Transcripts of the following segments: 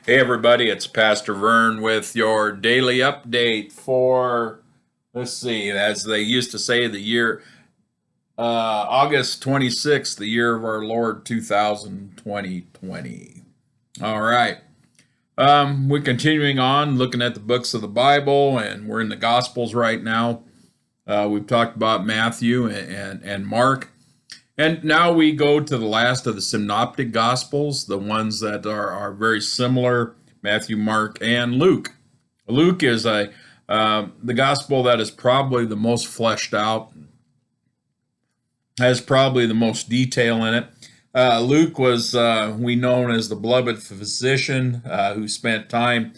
Hey everybody, it's Pastor Vern with your daily update for, let's see, as they used to say, the year August 26th, the year of our Lord 2020. All right. We're continuing on looking at the books of the Bible, and we're in the Gospels right now. We've talked about Matthew and Mark. And now we go to the last of the synoptic gospels, the ones that are very similar, Matthew, Mark, and Luke. Luke is the gospel that is probably the most fleshed out, has probably the most detail in it. Luke was we known as the beloved physician who spent time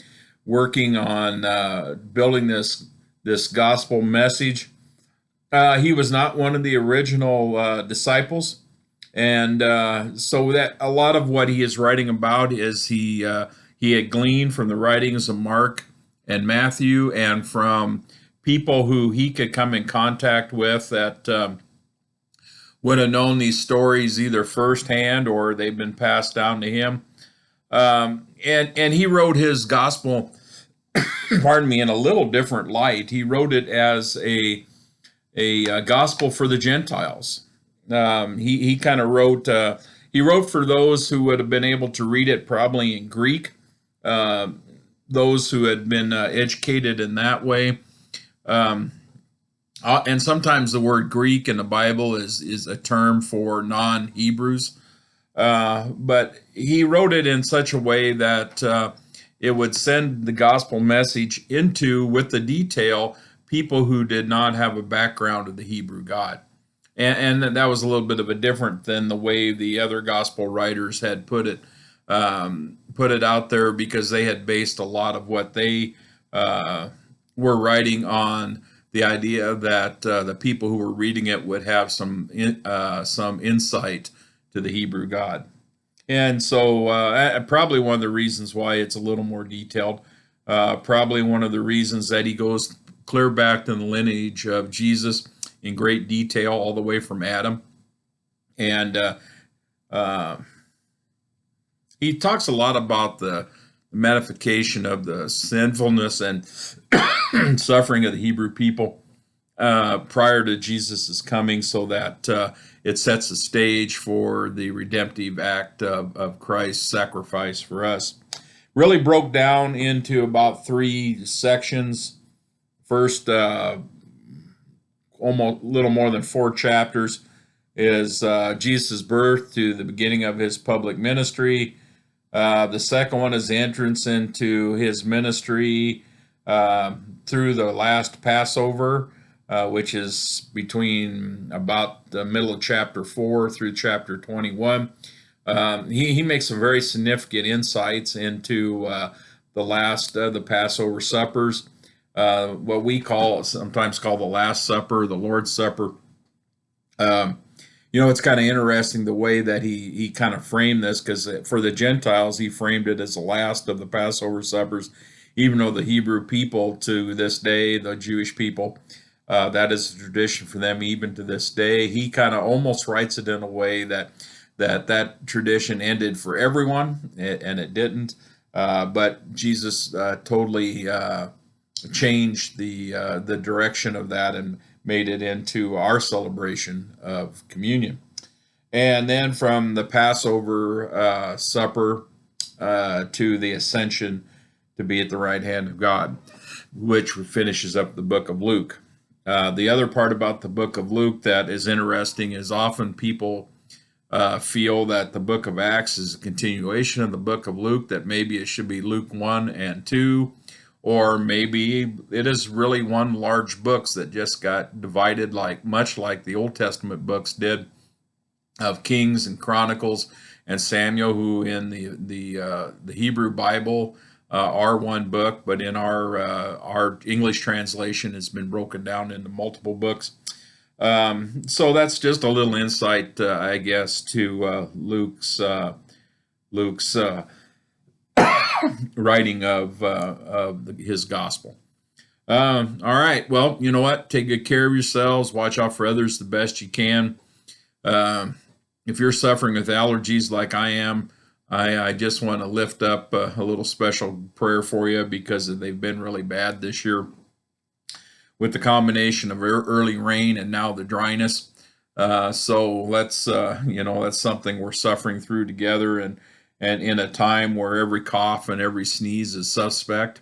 working on building this gospel message. He was not one of the original disciples, and so that a lot of what he is writing about is he had gleaned from the writings of Mark and Matthew, and from people who he could come in contact with that would have known these stories either firsthand or they've been passed down to him. And he wrote his gospel, pardon me, in a little different light. He wrote it as a gospel for the Gentiles. He kind of wrote he wrote for those who would have been able to read it probably in Greek, those who had been educated in that way. And sometimes the word Greek in the Bible is a term for non-Hebrews, but he wrote it in such a way that it would send the gospel message into, with the detail, people who did not have a background of the Hebrew God. And that was a little bit of a different than the way the other gospel writers had put it out there, because they had based a lot of what they were writing on the idea that the people who were reading it would have some insight to the Hebrew God. And so probably one of the reasons why it's a little more detailed, probably one of the reasons that he goes clear back to the lineage of Jesus in great detail, all the way from Adam. And he talks a lot about the magnification of the sinfulness and suffering of the Hebrew people prior to Jesus' coming, so that it sets the stage for the redemptive act of Christ's sacrifice for us. Really broke down into about three sections. First, almost little more than 4 chapters is Jesus' birth to the beginning of his public ministry. The second one is the entrance into his ministry through the last Passover, which is between about the middle of chapter 4 through chapter 21. He makes some very significant insights into the last the Passover suppers, what we sometimes call the Last Supper, the Lord's Supper. It's kind of interesting the way that he kind of framed this, because for the Gentiles, he framed it as the last of the Passover suppers, even though the Hebrew people to this day, the Jewish people, that is a tradition for them even to this day. He kind of almost writes it in a way that tradition ended for everyone, and it didn't. But Jesus totally changed the direction of that and made it into our celebration of communion. And then from the Passover supper to the ascension to be at the right hand of God, which finishes up the book of Luke. The other part about the book of Luke that is interesting is often people feel that the book of Acts is a continuation of the book of Luke, that maybe it should be Luke 1 and 2, or maybe it is really one large book that just got divided, much like the Old Testament books did, of Kings and Chronicles and Samuel, who in the Hebrew Bible are one book, but in our English translation has been broken down into multiple books. So that's just a little insight, I guess, to Luke's writing of his gospel. All right. Well, you know what? Take good care of yourselves. Watch out for others the best you can. If you're suffering with allergies like I am, I just want to lift up a little special prayer for you because they've been really bad this year with the combination of early rain and now the dryness. So let's that's something we're suffering through together, and in a time where every cough and every sneeze is suspect.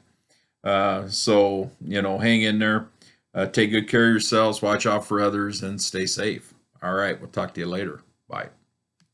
So hang in there, take good care of yourselves, watch out for others, and stay safe. All right, we'll talk to you later. Bye.